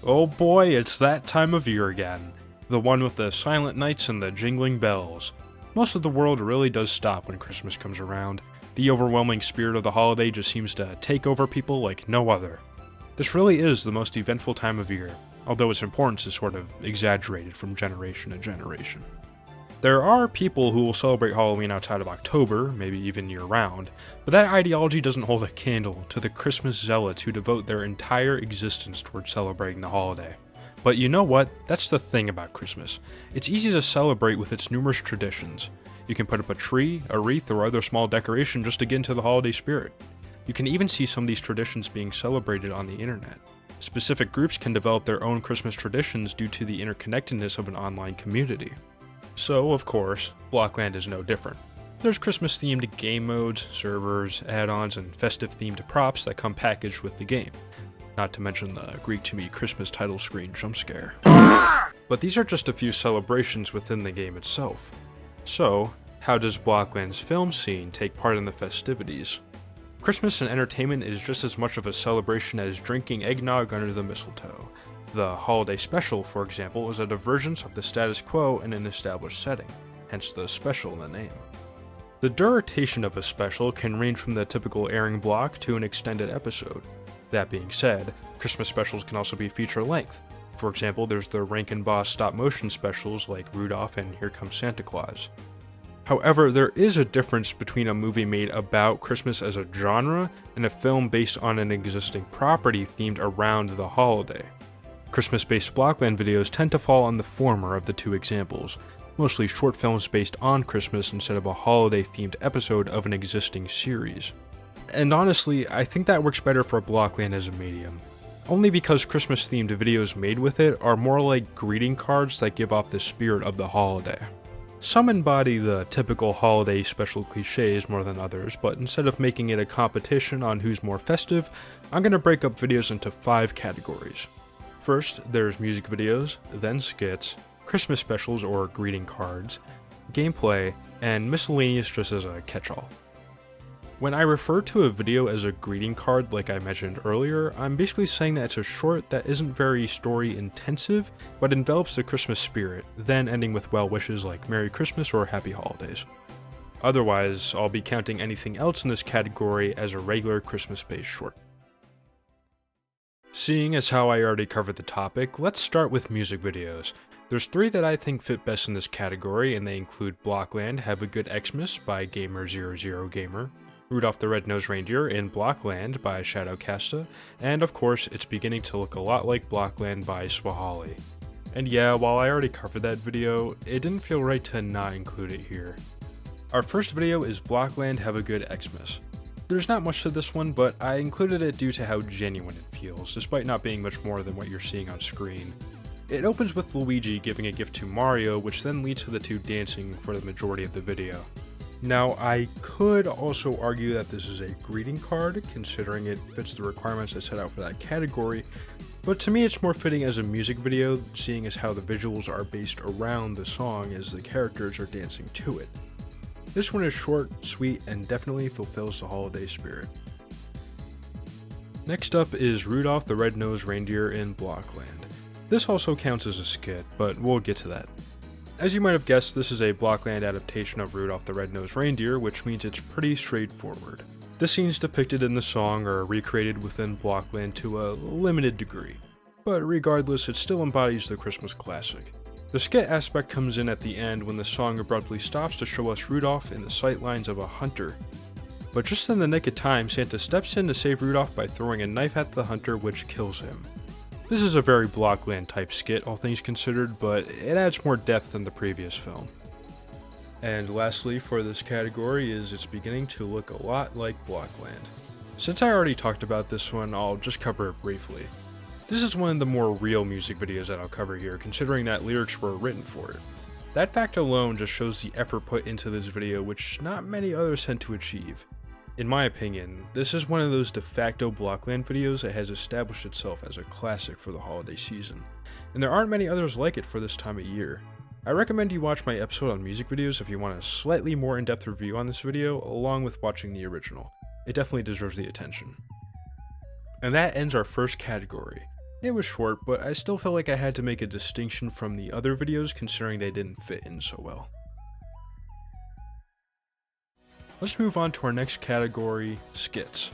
Oh boy, it's that time of year again. The one with the silent nights and the jingling bells. Most of the world really does stop when Christmas comes around. The overwhelming spirit of the holiday just seems to take over people like no other. This really is the most eventful time of year, although its importance is sort of exaggerated from generation to generation. There are people who will celebrate Halloween outside of October, maybe even year-round, but that ideology doesn't hold a candle to the Christmas zealots who devote their entire existence towards celebrating the holiday. But you know what? That's the thing about Christmas. It's easy to celebrate with its numerous traditions. You can put up a tree, a wreath, or other small decoration just to get into the holiday spirit. You can even see some of these traditions being celebrated on the internet. Specific groups can develop their own Christmas traditions due to the interconnectedness of an online community. So, of course, Blockland is no different. There's Christmas-themed game modes, servers, add-ons, and festive-themed props that come packaged with the game. Not to mention the Greek-to-me Christmas title screen jump scare. But these are just a few celebrations within the game itself. So, how does Blockland's film scene take part in the festivities? Christmas and entertainment is just as much of a celebration as drinking eggnog under the mistletoe. The holiday special, for example, is a divergence of the status quo in an established setting, hence the special in the name. The duration of a special can range from the typical airing block to an extended episode. That being said, Christmas specials can also be feature length. For example, there's the Rankin Boss stop-motion specials like Rudolph and Here Comes Santa Claus. However, there is a difference between a movie made about Christmas as a genre and a film based on an existing property themed around the holiday. Christmas-based Blockland videos tend to fall on the former of the two examples, mostly short films based on Christmas instead of a holiday-themed episode of an existing series. And honestly, I think that works better for Blockland as a medium, only because Christmas-themed videos made with it are more like greeting cards that give off the spirit of the holiday. Some embody the typical holiday special clichés more than others, but instead of making it a competition on who's more festive, I'm going to break up videos into 5 categories. First, there's music videos, then skits, Christmas specials or greeting cards, gameplay, and miscellaneous just as a catch-all. When I refer to a video as a greeting card like I mentioned earlier, I'm basically saying that it's a short that isn't very story intensive, but envelops the Christmas spirit, then ending with well wishes like Merry Christmas or Happy Holidays. Otherwise, I'll be counting anything else in this category as a regular Christmas-based short. Seeing as how I already covered the topic, let's start with music videos. There's 3 that I think fit best in this category, and they include Blockland Have a Good Xmas by Gamer00Gamer, Rudolph the Red-Nosed Reindeer in Blockland by Shadowcasta, and of course, it's beginning to look a lot like Blockland by Swahali. And yeah, while I already covered that video, it didn't feel right to not include it here. Our first video is Blockland Have a Good Xmas. There's not much to this one, but I included it due to how genuine it feels, despite not being much more than what you're seeing on screen. It opens with Luigi giving a gift to Mario, which then leads to the two dancing for the majority of the video. Now, I could also argue that this is a greeting card, considering it fits the requirements I set out for that category, but to me it's more fitting as a music video, seeing as how the visuals are based around the song as the characters are dancing to it. This one is short, sweet, and definitely fulfills the holiday spirit. Next up is Rudolph the Red-Nosed Reindeer in Blockland. This also counts as a skit, but we'll get to that. As you might have guessed, this is a Blockland adaptation of Rudolph the Red-Nosed Reindeer, which means it's pretty straightforward. The scenes depicted in the song are recreated within Blockland to a limited degree, but regardless, it still embodies the Christmas classic. The skit aspect comes in at the end when the song abruptly stops to show us Rudolph in the sightlines of a hunter. But just in the nick of time, Santa steps in to save Rudolph by throwing a knife at the hunter, which kills him. This is a very Blockland type skit, all things considered, but it adds more depth than the previous film. And lastly for this category is it's beginning to look a lot like Blockland. Since I already talked about this one, I'll just cover it briefly. This is one of the more real music videos that I'll cover here, considering that lyrics were written for it. That fact alone just shows the effort put into this video, which not many others tend to achieve. In my opinion, this is one of those de facto Blockland videos that has established itself as a classic for the holiday season, and there aren't many others like it for this time of year. I recommend you watch my episode on music videos if you want a slightly more in-depth review on this video, along with watching the original. It definitely deserves the attention. And that ends our first category. It was short, but I still felt like I had to make a distinction from the other videos considering they didn't fit in so well. Let's move on to our next category, skits.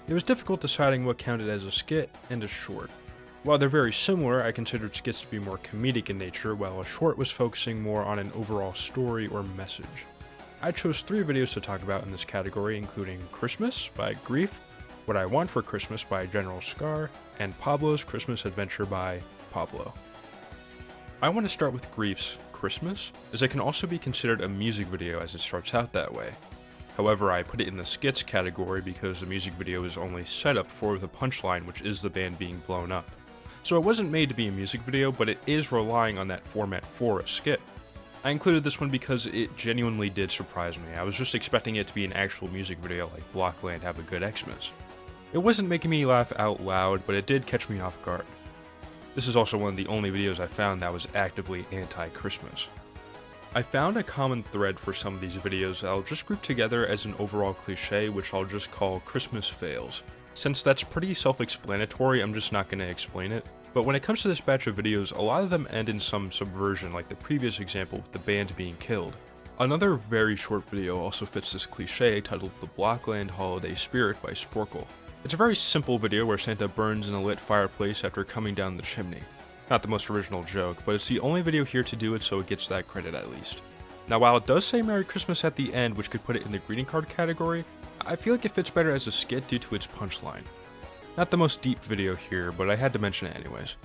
It was difficult deciding what counted as a skit and a short. While they're very similar, I considered skits to be more comedic in nature, while a short was focusing more on an overall story or message. I chose 3 videos to talk about in this category, including Christmas by Grief, What I Want for Christmas by General Scar, and Pablo's Christmas Adventure by Pablo. I want to start with Grief's Christmas, as it can also be considered a music video as it starts out that way. However, I put it in the skits category because the music video is only set up for the punchline, which is the band being blown up. So it wasn't made to be a music video, but it is relying on that format for a skit. I included this one because it genuinely did surprise me. I was just expecting it to be an actual music video like Blockland Have a Good Xmas. It wasn't making me laugh out loud, but it did catch me off guard. This is also one of the only videos I found that was actively anti-Christmas. I found a common thread for some of these videos that I'll just group together as an overall cliche, which I'll just call Christmas Fails. Since that's pretty self-explanatory, I'm just not going to explain it. But when it comes to this batch of videos, a lot of them end in some subversion, like the previous example with the band being killed. Another very short video also fits this cliche, titled The Blockland Holiday Spirit by Sporkle. It's a very simple video where Santa burns in a lit fireplace after coming down the chimney. Not the most original joke, but it's the only video here to do it, so it gets that credit at least. Now, while it does say Merry Christmas at the end, which could put it in the greeting card category, I feel like it fits better as a skit due to its punchline. Not the most deep video here, but I had to mention it anyways.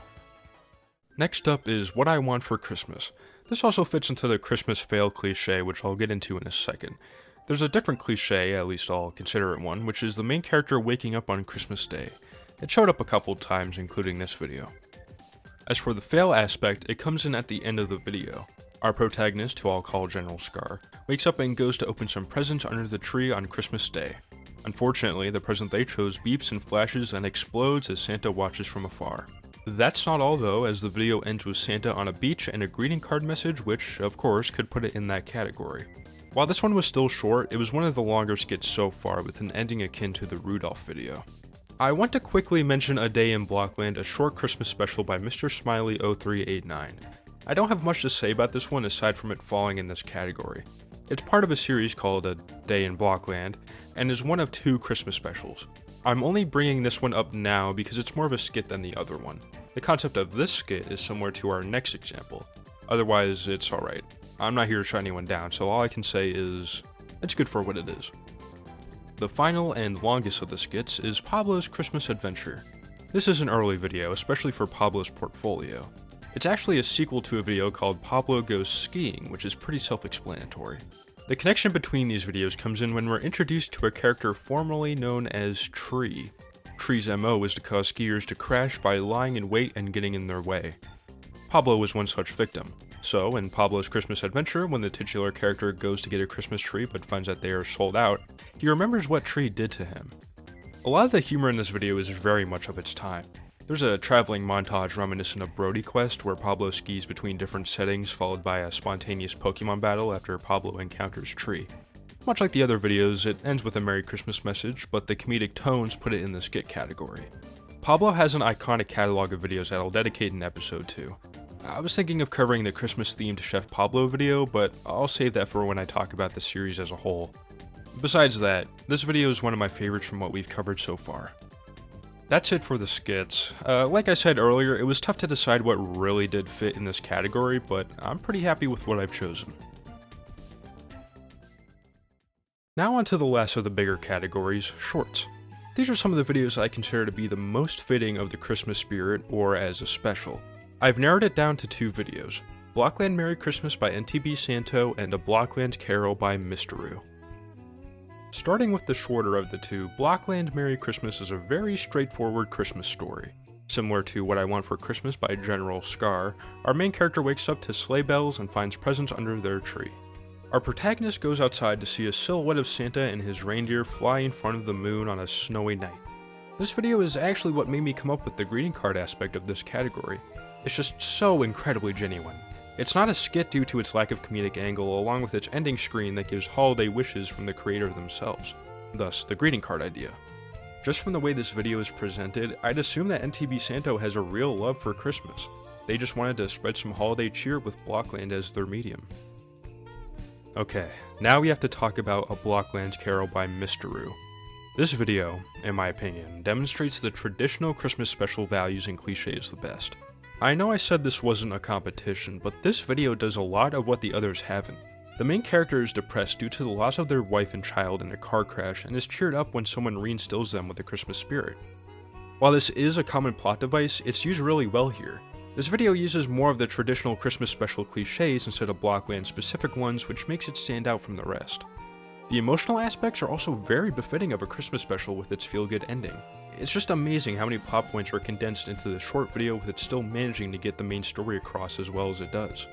Next up is What I Want for Christmas. This also fits into the Christmas fail cliche, which I'll get into in a second. There's a different cliche, at least I'll consider it one, which is the main character waking up on Christmas Day. It showed up a couple times, including this video. As for the fail aspect, it comes in at the end of the video. Our protagonist, who I'll call General Scar, wakes up and goes to open some presents under the tree on Christmas Day. Unfortunately, the present they chose beeps and flashes and explodes as Santa watches from afar. That's not all though, as the video ends with Santa on a beach and a greeting card message, which, of course, could put it in that category. While this one was still short, it was one of the longer skits so far, with an ending akin to the Rudolph video. I want to quickly mention A Day in Blockland, a short Christmas special by Mr. Smiley 0389. I don't have much to say about this one aside from it falling in this category. It's part of a series called A Day in Blockland, and is one of 2 Christmas specials. I'm only bringing this one up now because it's more of a skit than the other one. The concept of this skit is similar to our next example. Otherwise, it's alright. I'm not here to shut anyone down, so all I can say is, it's good for what it is. The final and longest of the skits is Pablo's Christmas Adventure. This is an early video, especially for Pablo's portfolio. It's actually a sequel to a video called Pablo Goes Skiing, which is pretty self-explanatory. The connection between these videos comes in when we're introduced to a character formerly known as Tree. Tree's MO is to cause skiers to crash by lying in wait and getting in their way. Pablo was one such victim. So, in Pablo's Christmas Adventure, when the titular character goes to get a Christmas tree but finds that they are sold out, he remembers what Tree did to him. A lot of the humor in this video is very much of its time. There's a traveling montage reminiscent of Brody Quest where Pablo skis between different settings followed by a spontaneous Pokemon battle after Pablo encounters Tree. Much like the other videos, it ends with a Merry Christmas message, but the comedic tones put it in the skit category. Pablo has an iconic catalog of videos that I'll dedicate in episode 2. I was thinking of covering the Christmas-themed Chef Pablo video, but I'll save that for when I talk about the series as a whole. Besides that, this video is one of my favorites from what we've covered so far. That's it for the skits. Like I said earlier, it was tough to decide what really did fit in this category, but I'm pretty happy with what I've chosen. Now on to the last of the bigger categories, shorts. These are some of the videos I consider to be the most fitting of the Christmas spirit, or as a special. I've narrowed it down to 2 videos, Blockland Merry Christmas by NTB Santo and A Blockland Carol by Mysteru. Starting with the shorter of the 2, Blockland Merry Christmas is a very straightforward Christmas story. Similar to What I Want for Christmas by General Scar, our main character wakes up to sleigh bells and finds presents under their tree. Our protagonist goes outside to see a silhouette of Santa and his reindeer fly in front of the moon on a snowy night. This video is actually what made me come up with the greeting card aspect of this category. It's just so incredibly genuine. It's not a skit due to its lack of comedic angle, along with its ending screen that gives holiday wishes from the creator themselves, thus the greeting card idea. Just from the way this video is presented, I'd assume that NTB Santo has a real love for Christmas. They just wanted to spread some holiday cheer with Blockland as their medium. Okay, now we have to talk about A Blockland Carol by Mysteru. This video, in my opinion, demonstrates the traditional Christmas special values and clichés the best. I know I said this wasn't a competition, but this video does a lot of what the others haven't. The main character is depressed due to the loss of their wife and child in a car crash and is cheered up when someone reinstills them with the Christmas spirit. While this is a common plot device, it's used really well here. This video uses more of the traditional Christmas special clichés instead of Blockland specific ones, which makes it stand out from the rest. The emotional aspects are also very befitting of a Christmas special with its feel-good ending. It's just amazing how many plot points are condensed into this short video with it still managing to get the main story across as well as it does.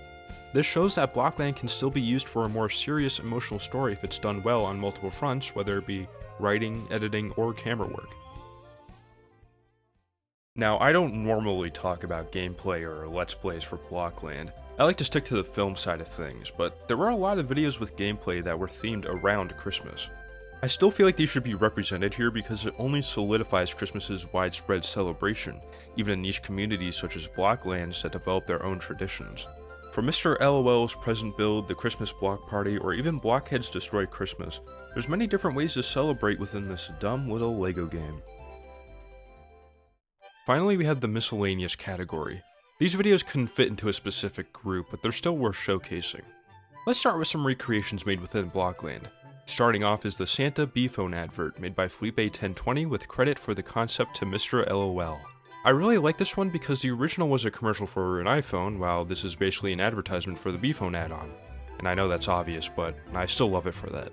This shows that Blockland can still be used for a more serious emotional story if it's done well on multiple fronts, whether it be writing, editing, or camera work. Now, I don't normally talk about gameplay or Let's Plays for Blockland. I like to stick to the film side of things, but there were a lot of videos with gameplay that were themed around Christmas. I still feel like these should be represented here because it only solidifies Christmas's widespread celebration, even in niche communities such as Blocklands that develop their own traditions. From Mr. LOL's present build, the Christmas block party, or even Blockhead's Destroy Christmas, there's many different ways to celebrate within this dumb little LEGO game. Finally, we have the Miscellaneous category. These videos couldn't fit into a specific group, but they're still worth showcasing. Let's start with some recreations made within Blockland. Starting off is the Santa B-Phone advert made by Felipe1020 with credit for the concept to Mr. LOL. I really like this one because the original was a commercial for an iPhone, while this is basically an advertisement for the B-Phone add-on. And I know that's obvious, but I still love it for that.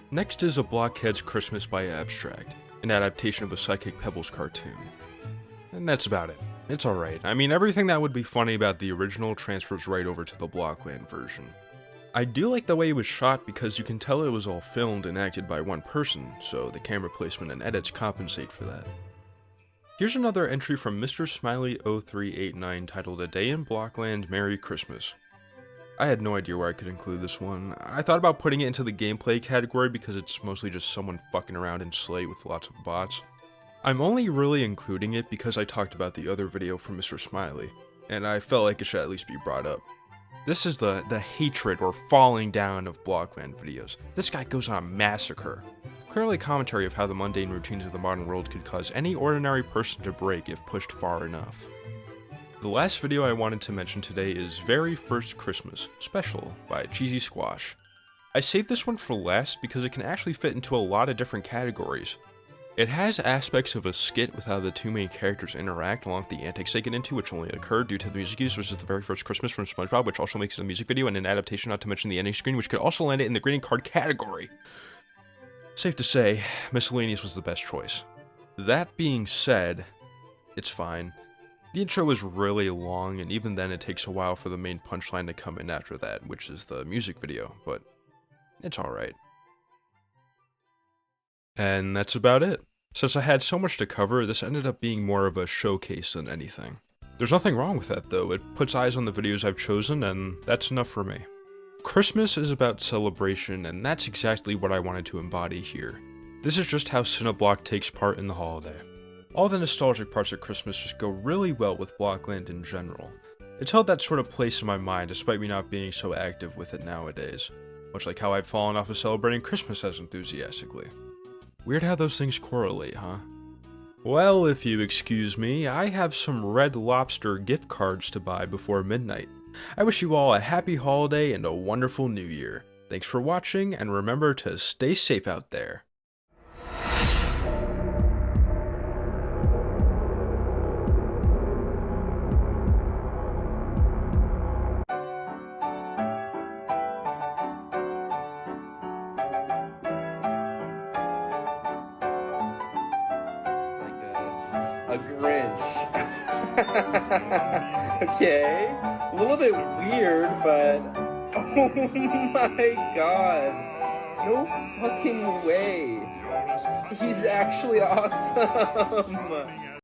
Next is A Blockhead's Christmas by Abstract, an adaptation of a Psychic Pebbles cartoon. And that's about it. It's alright. I mean, everything that would be funny about the original transfers right over to the Blockland version. I do like the way it was shot because you can tell it was all filmed and acted by one person, so the camera placement and edits compensate for that. Here's another entry from Mr. Smiley0389 titled A Day in Blockland Merry Christmas. I had no idea where I could include this one. I thought about putting it into the gameplay category because it's mostly just someone fucking around in Slate with lots of bots. I'm only really including it because I talked about the other video from Mr. Smiley, and I felt like it should at least be brought up. This is the hatred or falling down of Blockland videos. This guy goes on a massacre. Clearly commentary of how the mundane routines of the modern world could cause any ordinary person to break if pushed far enough. The last video I wanted to mention today is Very First Christmas Special by Cheesy Squash. I saved this one for last because it can actually fit into a lot of different categories. It has aspects of a skit with how the two main characters interact along with the antics they get into, which only occurred due to the music use, versus The Very First Christmas from SpongeBob, which also makes it a music video and an adaptation, not to mention the ending screen, which could also land it in the greeting card category. Safe to say, Miscellaneous was the best choice. That being said, it's fine. The intro is really long, and even then it takes a while for the main punchline to come in after that, which is the music video, but it's alright. And that's about it. Since I had so much to cover, this ended up being more of a showcase than anything. There's nothing wrong with that though, it puts eyes on the videos I've chosen, and that's enough for me. Christmas is about celebration, and that's exactly what I wanted to embody here. This is just how CineBlock takes part in the holiday. All the nostalgic parts of Christmas just go really well with Blockland in general. It's held that sort of place in my mind despite me not being so active with it nowadays. Much like how I've fallen off of celebrating Christmas as enthusiastically. Weird how those things correlate, huh? Well, if you excuse me, I have some Red Lobster gift cards to buy before midnight. I wish you all a happy holiday and a wonderful new year. Thanks for watching, and remember to stay safe out there. A Grinch. Okay, a little bit weird, but oh my god, no fucking way. He's actually awesome.